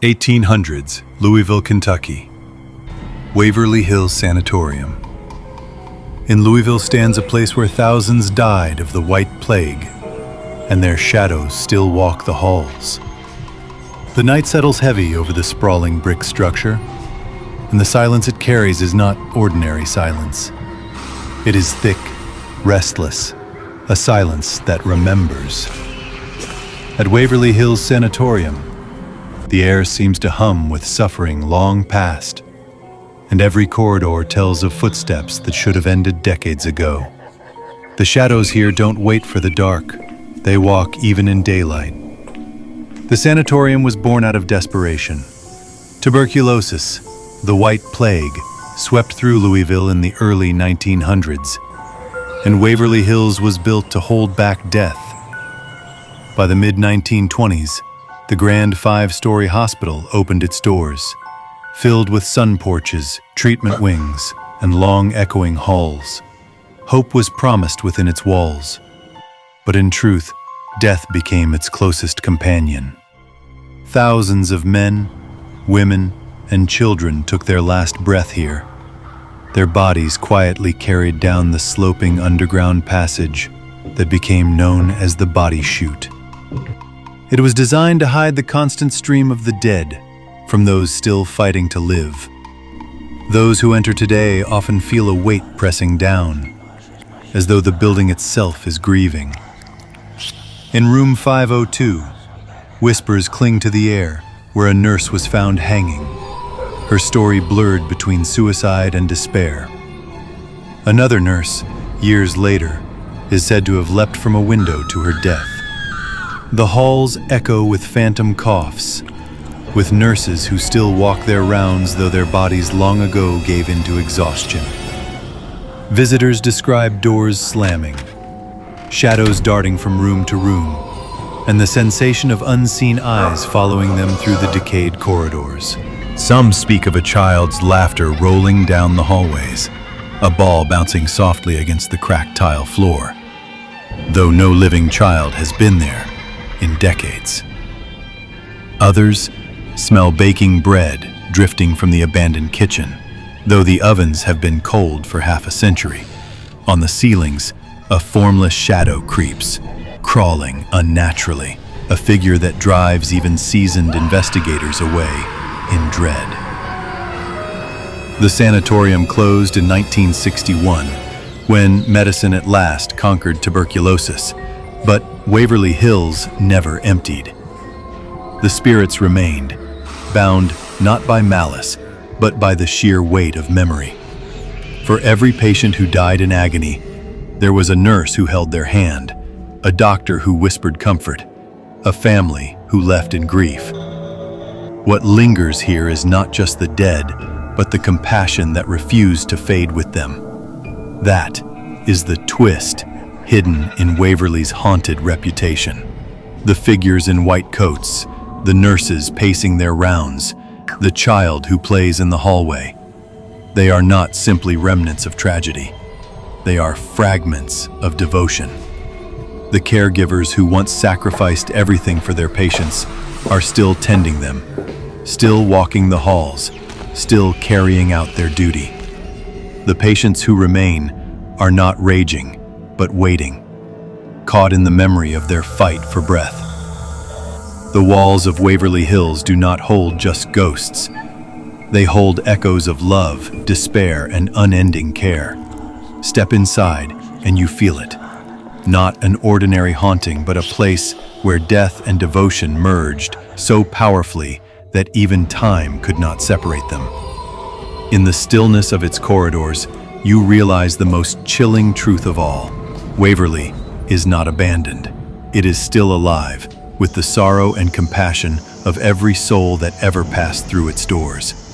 1800s, Louisville, Kentucky. Waverly Hills Sanatorium. In Louisville stands a place where thousands died of the White Plague, and their shadows still walk the halls. The night settles heavy over the sprawling brick structure, and the silence it carries is not ordinary silence. It is thick, restless, a silence that remembers. At Waverly Hills Sanatorium, the air seems to hum with suffering long past, and every corridor tells of footsteps that should have ended decades ago. The shadows here don't wait for the dark, they walk even in daylight. The sanatorium was born out of desperation. Tuberculosis, the White Plague, swept through Louisville in the early 1900s, and Waverly Hills was built to hold back death. By the mid-1920s, the grand 5-story hospital opened its doors, filled with sun porches, treatment wings, and long echoing halls. Hope was promised within its walls, but in truth, death became its closest companion. Thousands of men, women, and children took their last breath here, their bodies quietly carried down the sloping underground passage that became known as the body chute. It was designed to hide the constant stream of the dead from those still fighting to live. Those who enter today often feel a weight pressing down, as though the building itself is grieving. In room 502, whispers cling to the air where a nurse was found hanging, her story blurred between suicide and despair. Another nurse, years later, is said to have leapt from a window to her death. The halls echo with phantom coughs, with nurses who still walk their rounds though their bodies long ago gave in to exhaustion. Visitors describe doors slamming, shadows darting from room to room, and the sensation of unseen eyes following them through the decayed corridors. Some speak of a child's laughter rolling down the hallways, a ball bouncing softly against the cracked tile floor, though no living child has been there in decades. Others smell baking bread drifting from the abandoned kitchen, though the ovens have been cold for half a century. On the ceilings, a formless shadow creeps, crawling unnaturally, a figure that drives even seasoned investigators away in dread. The sanatorium closed in 1961, when medicine at last conquered tuberculosis, but Waverly Hills never emptied. The spirits remained, bound not by malice, but by the sheer weight of memory. For every patient who died in agony, there was a nurse who held their hand, a doctor who whispered comfort, a family who left in grief. What lingers here is not just the dead, but the compassion that refused to fade with them. That is the twist hidden in Waverly's haunted reputation. The figures in white coats, the nurses pacing their rounds, the child who plays in the hallway. They are not simply remnants of tragedy. They are fragments of devotion. The caregivers who once sacrificed everything for their patients are still tending them, still walking the halls, still carrying out their duty. The patients who remain are not raging, but waiting, caught in the memory of their fight for breath. The walls of Waverly Hills do not hold just ghosts. They hold echoes of love, despair, and unending care. Step inside and you feel it. Not an ordinary haunting, but a place where death and devotion merged so powerfully that even time could not separate them. In the stillness of its corridors, you realize the most chilling truth of all. Waverly is not abandoned. It is still alive, with the sorrow and compassion of every soul that ever passed through its doors.